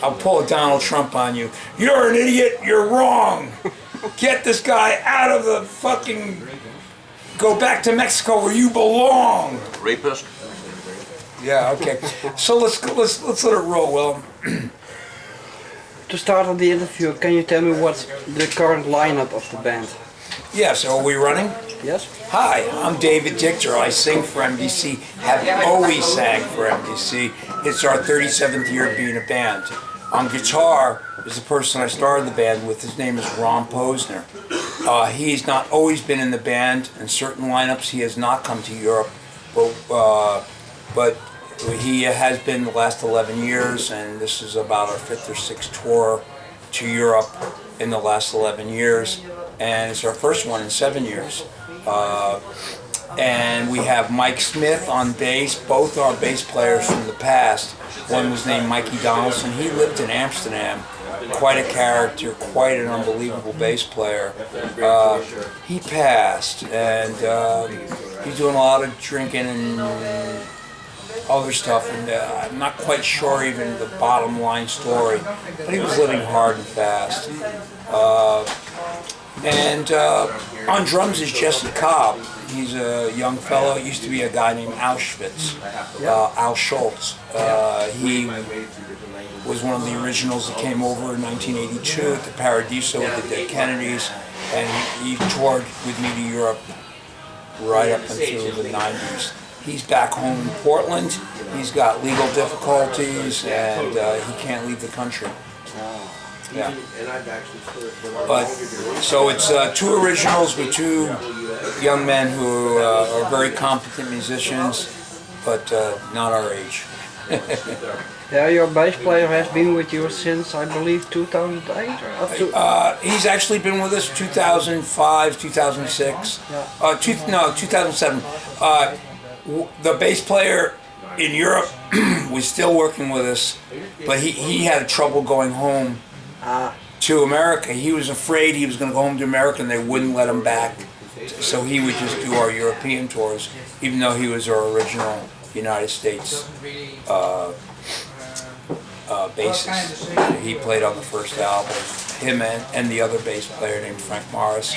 I'll pull a Donald Trump on you. You're an idiot. You're wrong. Get this guy out of the fucking. Go back to Mexico where you belong. Rapist. Yeah. Okay. So let's let it roll, Will. To start of the interview, can you tell me what's the current lineup of the band? Yeah. So are we running? Yes. Hi, I'm David Dictor. I sing for MDC, have always sang for MDC. It's our 37th year of being a band. On guitar is the person I started the band with. His name is Ron Posner. He's not always been in the band. In certain lineups, he has not come to Europe, but he has been the last 11 years, and this is about our 5th or 6th tour to Europe in the last 11 years, and it's our first one in 7 years. And we have Mike Smith on bass. Both are bass players from the past. One was named Mikey Donaldson. He lived in Amsterdam. Quite a character, quite an unbelievable bass player. He passed, and he's doing a lot of drinking and other stuff, and I'm not quite sure even the bottom line story, but he was living hard and fast. And on drums is Jesse Cobb. He's a young fellow. It used to be a guy named Auschwitz, Al Schultz. He was one of the originals that came over in 1982 to Paradiso with the Dead Kennedys, and he toured with me to Europe right up until the 90s. He's back home in Portland. He's got legal difficulties, and he can't leave the country. Yeah. But so it's two originals with two young men who are very competent musicians, but not our age. Yeah, your bass player has been with you since, I believe, 2008? He's actually been with us 2005, 2006, 2007. The bass player in Europe was still working with us, but he had trouble going home to America. He was afraid he was going to go home to America and they wouldn't let him back. So he would just do our European tours, even though he was our original United States bassist. He played on the first album, him and the other bass player named Frank Morris.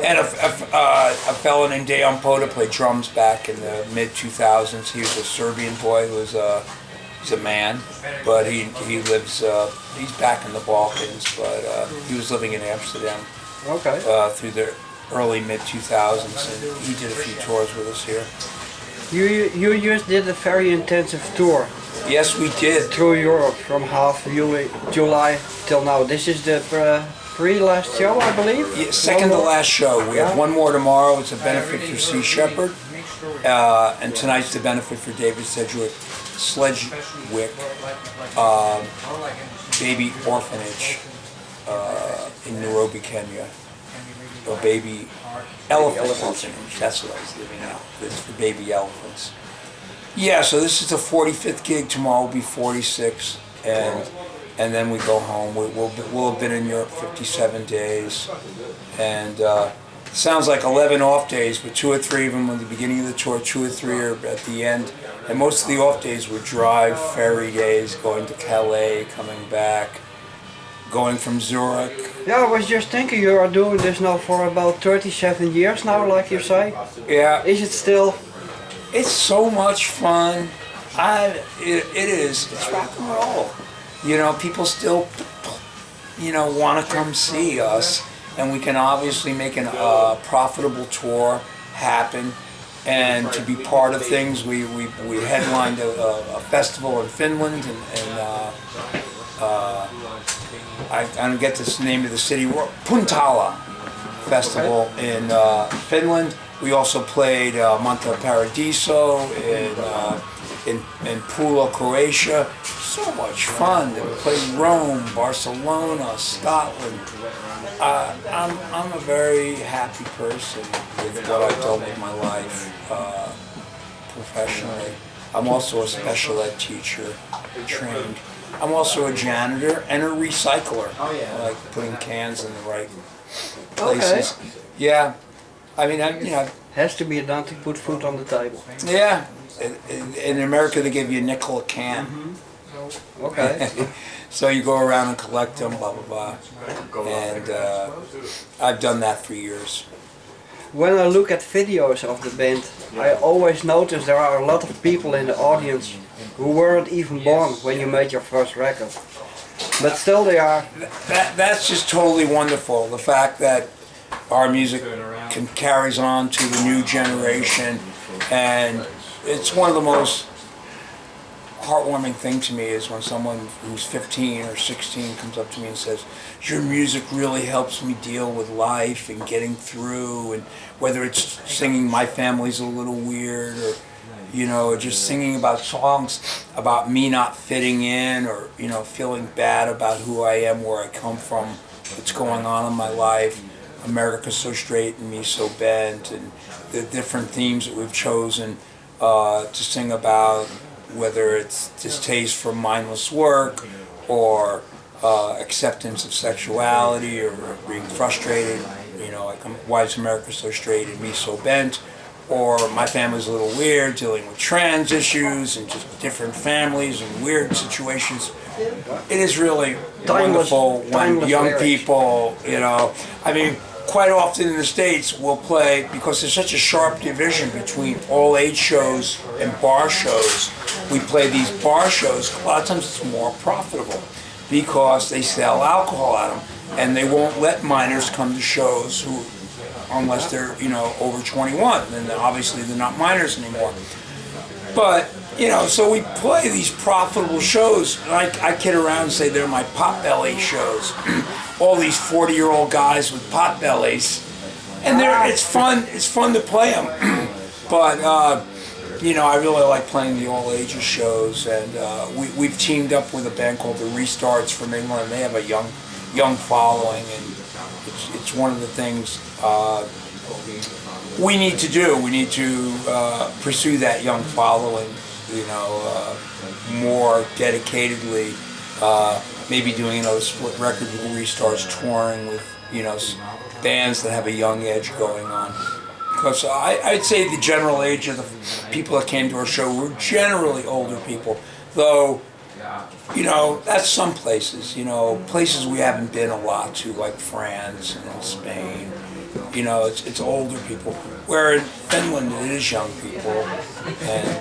And a fellow named Dejan Pota played drums back in the mid-2000s. He was a Serbian boy who was he's a man, but he lives, he's back in the Balkans, but he was living in Amsterdam through the early mid-2000s, and he did a few tours with us here. You just did a very intensive tour. Yes, we did. Through Europe from half July till now. This is the pre-last show, I believe? Yeah, second to last show. We have one more tomorrow. It's a benefit for Sea Shepherd. And tonight's the benefit for David Sedgwick Baby Orphanage in Nairobi, Kenya. Or Baby Elephant Orphanage. That's what I was living out. This is for baby elephants. Yeah, so this is the 45th gig. Tomorrow will be 46, and then we go home. We'll have been in Europe 57 days, and sounds like 11 off days, but 2 or 3 of them at the beginning of the tour, 2 or 3 are at the end, and most of the off days were drive ferry days, going to Calais, coming back, going from Zurich. Yeah, I was just thinking, you are doing this now for about 37 years now, like you say. Yeah. Is it still? It's so much fun. It is. It's rock and roll. You know, people still, want to come see us, and we can obviously make a profitable tour happen. And to be part of things, we headlined a festival in Finland, and I don't get the name of the city. Puntala Festival in Finland. We also played Monte Paradiso in Pula, Croatia. So much fun. We played Rome, Barcelona, Scotland. I'm a very happy person with what I've done with my life professionally. I'm also a special ed teacher, trained. I'm also a janitor and a recycler. I like putting cans in the right places. Okay. Yeah. I mean, Has to be done to put food on the table. Yeah. In America, they give you a nickel a can. Okay. So you go around and collect them, blah, blah, blah. And I've done that for years. When I look at videos of the band, I always notice there are a lot of people in the audience who weren't even born when you made your first record. But still they are. That's just totally wonderful. The fact that our music carries on to the new generation, and it's one of the most heartwarming thing to me is when someone who's 15 or 16 comes up to me and says, your music really helps me deal with life and getting through, and whether it's singing My Family's a Little Weird, or just singing about songs about me not fitting in, or feeling bad about who I am, where I come from, what's going on in my life, America's so straight and me so bent, and the different themes that we've chosen to sing about, whether it's distaste for mindless work, or acceptance of sexuality, or being frustrated, like why is America so straight and me so bent, or My Family's a Little Weird, dealing with trans issues and just different families and weird situations. It is really wonderful when young people, quite often in the States we'll play, because there's such a sharp division between all age shows and bar shows. We play these bar shows, a lot of times it's more profitable because they sell alcohol at them, and they won't let minors come to shows unless they're over 21, then obviously they're not minors anymore. But so we play these profitable shows, and I kid around and say they're my potbelly shows. All these 40-year-old guys with pot bellies, and it's fun to play them. But I really like playing the all ages shows, and we've teamed up with a band called the Restarts from England. They have a young following, and it's one of the things we need to do. We need to pursue that young following, more dedicatedly. Maybe doing another split record with the Restarts, touring with bands that have a young edge going on. Because I'd say the general age of the people that came to our show were generally older people, though that's some places. Places we haven't been a lot to, like France and Spain. It's older people. Where in Finland it is young people, and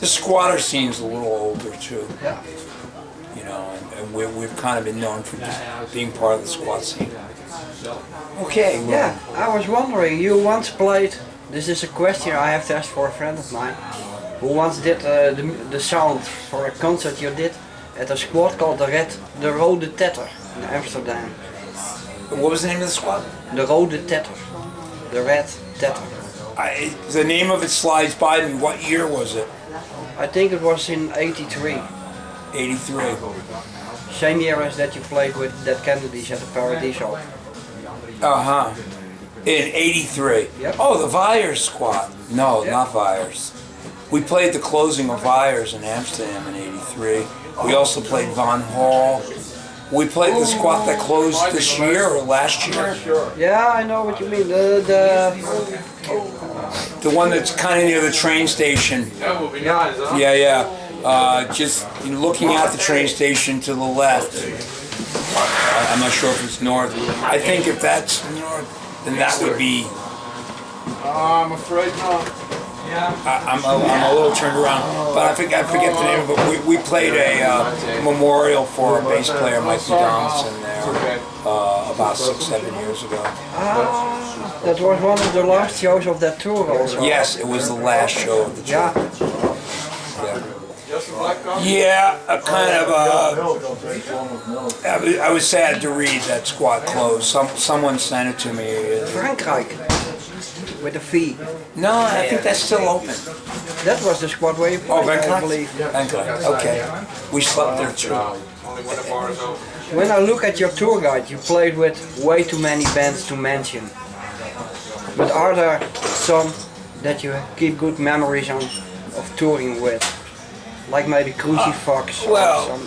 the squatter scene's a little older too. And we've kind of been known for just being part of the squat scene. Okay. Well, yeah, I was wondering, you once played, this is a question I have to ask for a friend of mine, who once did the sound for a concert you did at a squad called the Rode Tetter in Amsterdam. What was the name of the squad? The Rode Tetter. The Red Tetter. The name of it slides by me. What year was it? I think it was in 83. 83. Same year as that you played with Dead Kennedys at the Paradiso. Uh-huh. In 83. Yep. Oh, the Vyers squad. No, yep. Not Vyers. We played the closing of Vyers in Amsterdam in 83. We also played Von Hall. We played the squad that closed this year or last year. Yeah, I know what you mean. The one that's kind of near the train station. Yeah. Just looking at the train station to the left. I'm not sure if it's north. I think if that's north, then that would be. I'm afraid not. I'm a little turned around, but I forget the name of it. We played a memorial for our bass player Mikey Donaldson there about 6-7 years ago. That was one of the last shows of that tour also. Yes, it was the last show of the tour. Yeah, I was sad to read that squad closed. Someone sent it to me. Frankrijk, with a fee. No, I think that's still open. That was the squad where you played, I believe. Okay. We slept there too. When I look at your tour guide, you played with way too many bands to mention. But are there some that you keep good memories of touring with? Like maybe Crucifix. Well,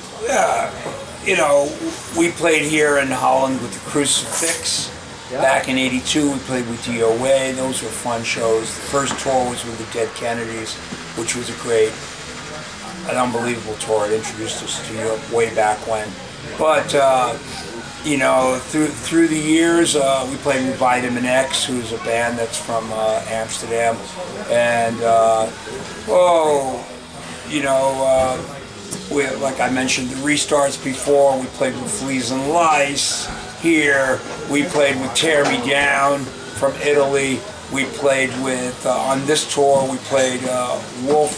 we played here in Holland with the Crucifix. Yeah. Back in '82, we played with DOA. Those were fun shows. The first tour was with the Dead Kennedys, which was a great an unbelievable tour. It introduced us to Europe way back when. But you know, through the years, we played with Vitamin X, who's a band that's from Amsterdam, and you know, like I mentioned, the restarts before. We played with Fleas and Lice here. We played with Tear Me Down from Italy. We played with on this tour. We played Wolf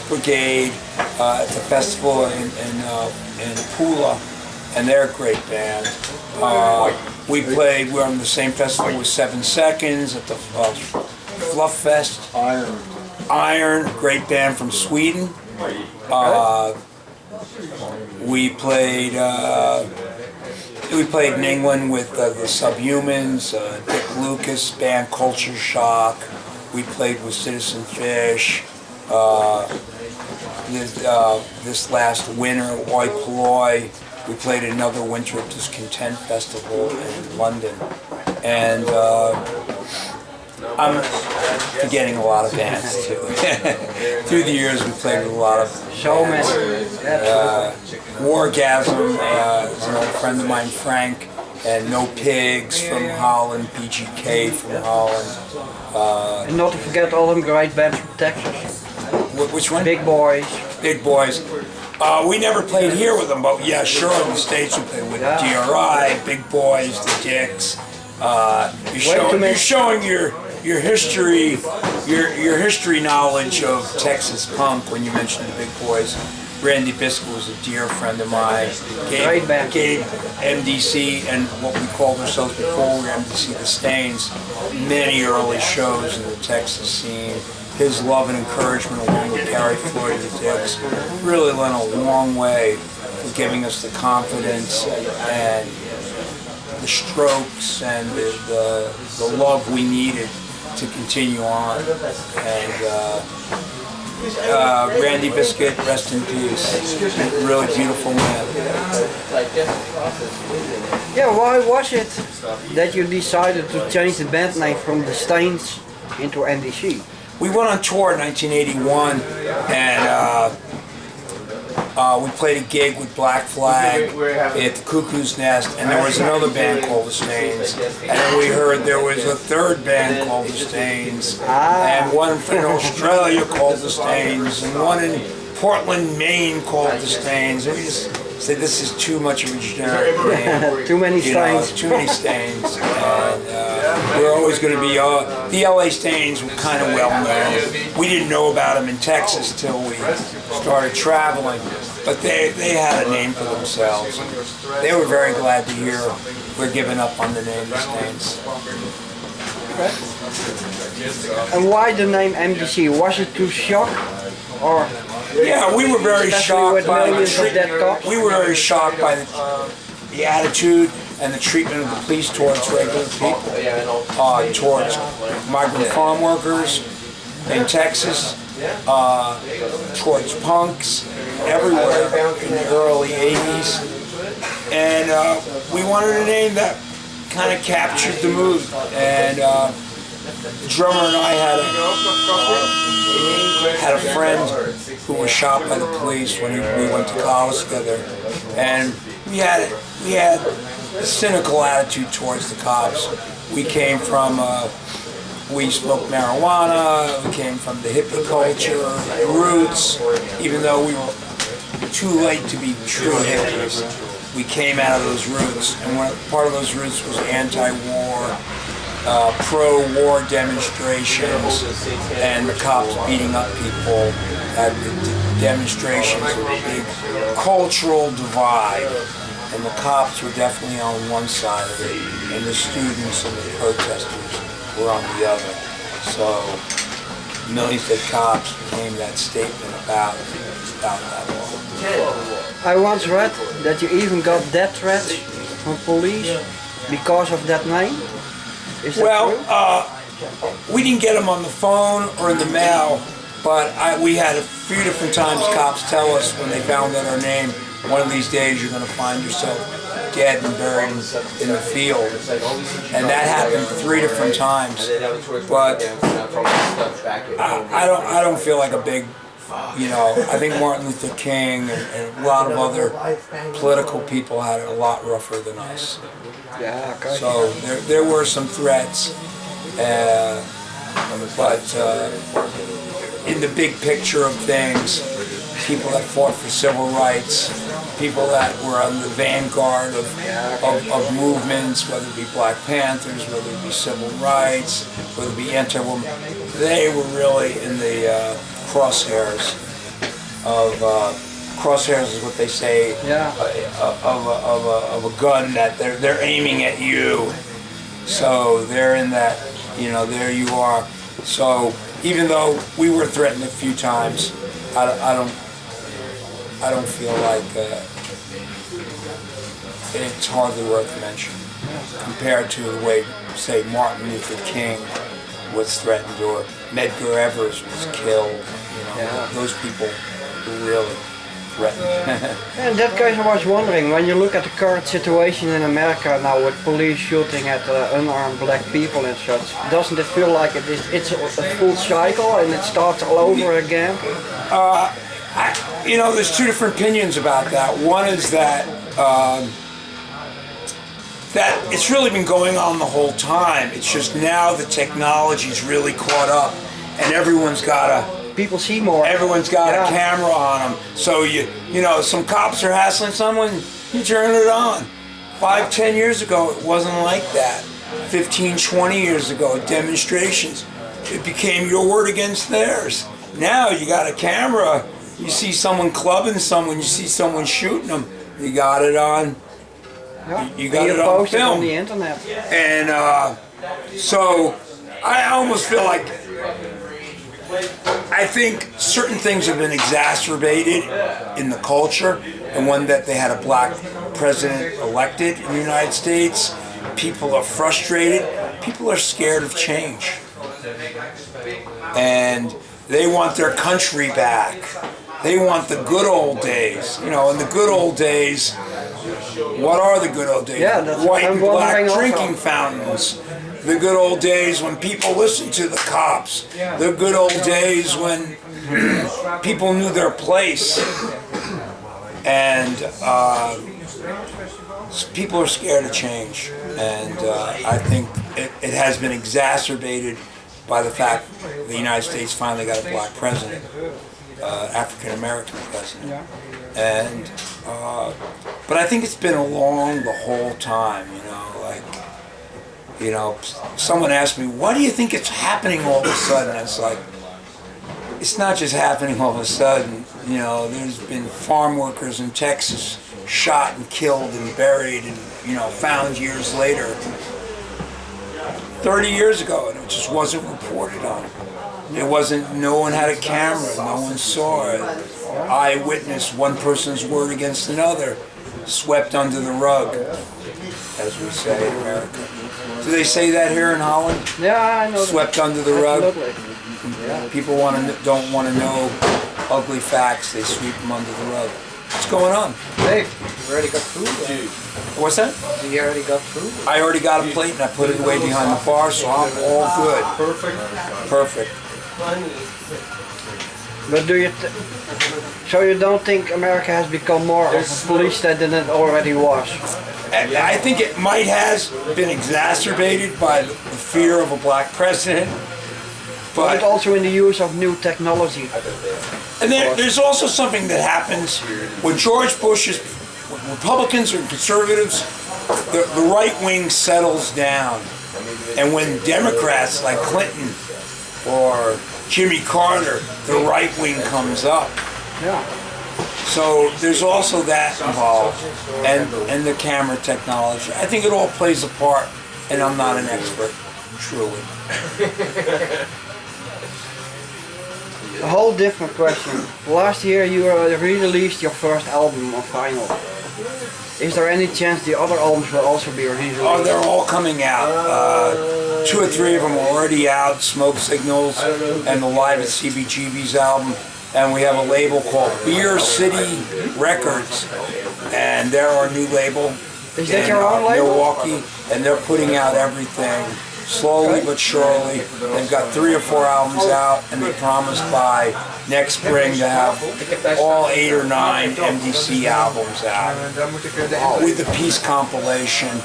Brigade at the festival in Pula. And they're a great band. We're on the same festival with 7 Seconds at the Fluff Fest. Iron, great band from Sweden. We played in England with the Subhumans, Dick Lucas band Culture Shock. We played with Citizen Fish. This last winter, Oi Polloi. We played another Winter of Discontent festival in London, and I'm forgetting a lot of bands too. Through the years, we played with a lot of bands. Wargasm is an old friend of mine, Frank, and No Pigs from Holland, BGK from Holland. And not to forget all them great bands from Texas. Which one? Big Boys. Big Boys. We never played here with them, but yeah, sure, in the States we played with DRI, Big Boys, the Dicks. You're showing your history, your history knowledge of Texas punk when you mention the Big Boys. Randy Biscuit was a dear friend of mine. Gave MDC and what we called ourselves before we were MDC, the Stains, many early shows in the Texas scene. His love and encouragement, along with Carrie Floyd and the Dicks, really went a long way for giving us the confidence and the strokes and the love we needed to continue on. And Randy Biscuit, rest in peace. Really beautiful man. Yeah, why was it that you decided to change the band name from the Stains into MDC? We went on tour in 1981, and we played a gig with Black Flag at the Cuckoo's Nest, and there was another band called the Stains, and then we heard there was a third band called the Stains, and one in Australia called the Stains, and one in Portland, Maine called the Stains, and we just said this is too much of a generic name. Too many Stains. Too many Stains. And we're always going to be, the LA Stains were kind of well known. We didn't know about them in Texas till we started traveling, but they had a name for themselves. They were very glad to hear we're giving up on the name the Stains. And why the name MDC? Was it too shock? Or yeah, we were very shocked by the treatment. We were very shocked by the attitude and the treatment of the police towards regular people, towards migrant farm workers in Texas, towards punks everywhere in the early 80s. And we wanted a name that kind of captured the mood. And the drummer and I had a friend who was shot by the police when we went to college together, and we had a cynical attitude towards the cops. We came from we smoked marijuana. We came from the hippie culture, roots. Even though we were too late to be true hippies, we came out of those roots, and part of those roots was anti-war. Pro-war demonstrations and the cops beating up people at the demonstrations of a big cultural divide, and the cops were definitely on one side of it and the students and the protesters were on the other. So Millions Dead Cops became that statement about that law. I once read that you even got death threats from police because of that name. Is that true? We didn't get them on the phone or in the mail, but we had a few different times cops tell us when they found out our name, one of these days you're going to find yourself dead and buried in the field. And that happened 3 different times. But I don't feel like a big You know, I think Martin Luther King and a lot of other political people had it a lot rougher than us. Yeah, okay. So there were some threats, but in the big picture of things, people that fought for civil rights, people that were on the vanguard of movements, whether it be Black Panthers, whether it be civil rights, whether it be anti-women, they were really in the crosshairs of crosshairs is what they say of a gun that they're aiming at you. So they're in that, you know, there you are. So even though we were threatened a few times, I don't feel like it's hardly worth mention compared to the way, say, Martin Luther King was threatened or Medgar Evers was killed. You know, those people were really threatened. In that case, I was wondering, when you look at the current situation in America now with police shooting at unarmed black people and such, doesn't it feel like it's a full cycle and it starts all over again? You know, there's two different opinions about that. One is that that it's really been going on the whole time. It's just now the technology's really caught up, and everyone's got people see more. Everyone's got a camera on them. So you know, some cops are hassling someone, you turn it on. 5-10 years ago, it wasn't like that. 15-20 years ago, demonstrations, it became your word against theirs. Now you got a camera. You see someone clubbing someone, you see someone shooting them, you got it on. You got it on film. On the internet. And so I almost feel like I think certain things have been exacerbated in the culture, and one that they had a black president elected in the United States. People are frustrated. People are scared of change. And they want their country back. They want the good old days. You know, in the good old days, what are the good old days? White and black drinking fountains. The good old days when people listened to the cops. The good old days when people knew their place. And people are scared of change. And I think it has been exacerbated by the fact the United States finally got a black president. African American president, and but I think it's been along the whole time. You know, like, you know, someone asked me, "Why do you think it's happening all of a sudden?" And it's like, it's not just happening all of a sudden. You know, there's been farm workers in Texas shot and killed and buried, and you know, found years later, 30 years ago, and it just wasn't reported on. It wasn't, no one had a camera, no one saw it. Eyewitness, one person's word against another, swept under the rug, as we say in America. Do they say that here in Holland? Yeah, I know. Swept under the rug? Absolutely. People don't want to know ugly facts, they sweep them under the rug. What's going on? Dave, you already got food? What's that? You already got food? I already got a plate and I put it away behind the bar, so I'm all good. Perfect. But so you don't think America has become more of a police state than it already was? I think it might has been exacerbated by the fear of a black president. But also in the use of new technology. And there's also something that happens when George Bush is, when Republicans or conservatives, the right wing settles down. And when Democrats like Clinton or Jimmy Carter, the right wing comes up. Yeah. So there's also that involved, and the camera technology. I think it all plays a part, and I'm not an expert, truly. A whole different question. Last year you released your first album on vinyl. Is there any chance the other albums will also be released? Oh, they're all coming out. 2 or 3 of them are already out, Smoke Signals and the Live at CBGB's album. And we have a label called Beer City Records, and they're our new label. Is that your own label? Milwaukee, and they're putting out everything. slowly but surely. They've got 3 or 4 albums out, and they promise by next spring to have all 8 or 9 MDC albums out with the Peace compilation.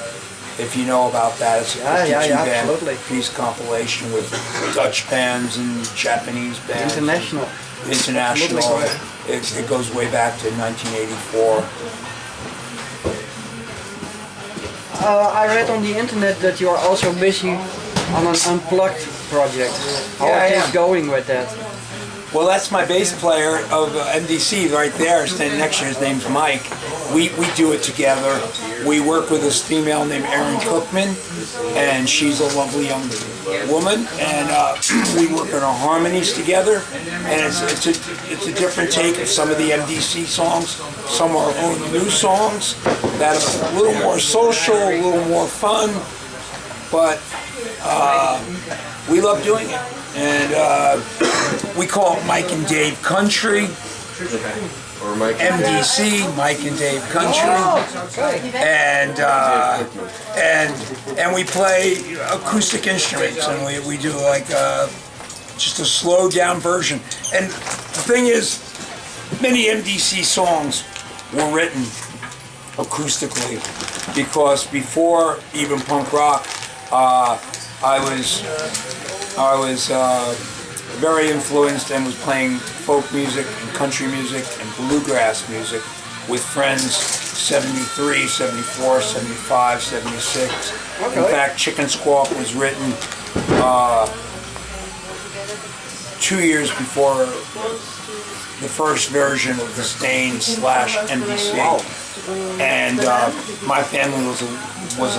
If you know about that, it's a 52-band Peace compilation with Dutch bands and Japanese bands. International. It goes way back to 1984. I read on the internet that you are also busy on an unplugged project. How are things going with that? Well, that's my bass player of MDC right there, standing next to you. His name's Mike. We do it together. We work with this female named Erin Cookman, and she's a lovely young woman, and we work on our harmonies together. And it's a different take of some of the MDC songs. Some are own new songs that are a little more social, a little more fun, but we love doing it. And we call it Mike and Dave Country, MDC, Mike and Dave Country, and we play acoustic instruments, and we do like just a slowed down version. And the thing is, many MDC songs were written acoustically, because before even punk rock, I was very influenced and was playing folk music and country music and bluegrass music with friends 73, 74, 75, 76. Okay. In fact, Chicken Squawk was written 2 years before the first version of the Stain/MDC. And My Family was a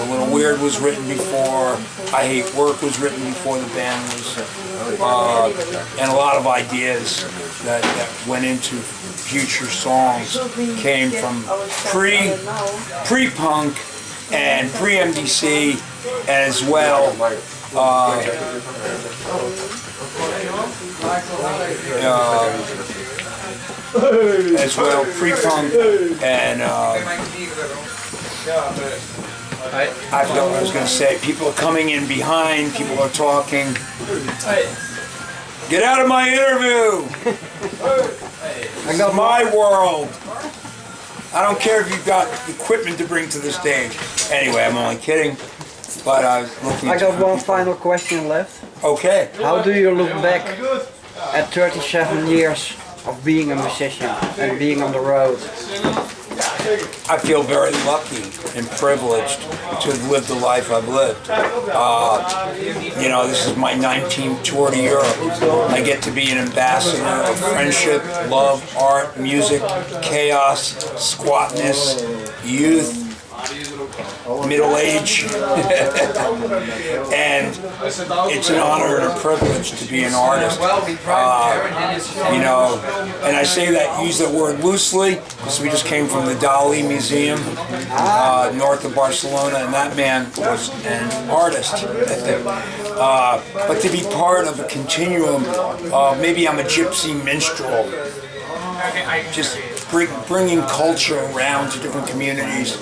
Little Weird was written before. I Hate Work was written before the band was, and a lot of ideas that went into future songs came from pre-punk and pre-MDC, as well. As well, pre-punk and I forgot what I was going to say. People are coming in behind. People are talking. Get out of my interview! I got my world. I don't care if you've got equipment to bring to the stage. Anyway, I'm only kidding. But I was looking. I got one final question left. Okay. How do you look back at 37 years of being a musician and being on the road? I feel very lucky and privileged to have lived the life I've lived. You know, this is my 19th tour to Europe. I get to be an ambassador of friendship, love, art, music, chaos, squatness, youth, middle age, and it's an honor and a privilege to be an artist. You know, and I say that, use that word loosely, because we just came from the Dali Museum north of Barcelona, and that man was an artist. But to be part of a continuum, maybe I'm a gypsy minstrel, just bringing culture around to different communities.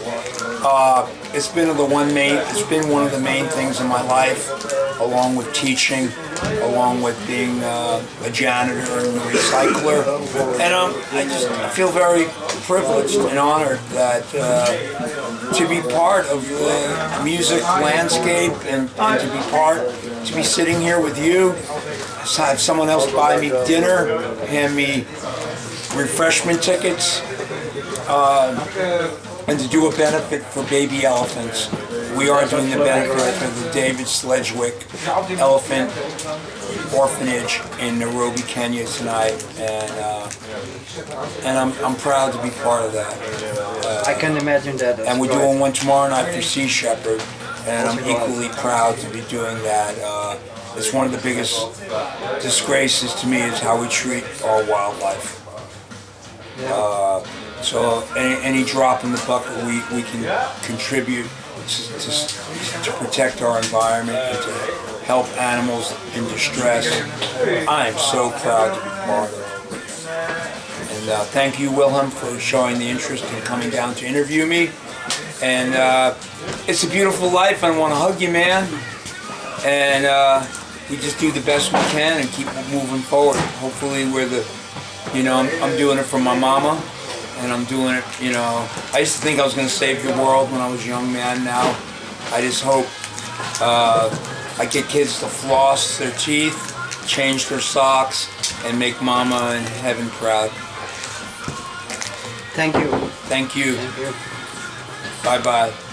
It's been one of the main things in my life, along with teaching, along with being a janitor and a recycler. And I feel very privileged and honored that to be part of the music landscape and to be sitting here with you, have someone else buy me dinner, hand me refreshment tickets, and to do a benefit for baby elephants. We are doing the benefit for the David Sledgwick Elephant Orphanage in Nairobi, Kenya tonight, and I'm proud to be part of that. I can imagine that. And we're doing one tomorrow night for Sea Shepherd, and I'm equally proud to be doing that. It's one of the biggest disgraces to me is how we treat our wildlife. So any drop in the bucket we can contribute to protect our environment and to help animals in distress. I am so proud to be part of it. And thank you, Wilhelm, for showing the interest in coming down to interview me. And it's a beautiful life. I want to hug you, man. and we just do the best we can and keep moving forward. Hopefully we're the, you know, I'm doing it for my mama, and I'm doing it, you know, I used to think I was going to save the world when I was a young man. Now I just hope I get kids to floss their teeth, change their socks, and make mama in heaven proud. Thank you. Thank you. Thank you. Bye-bye.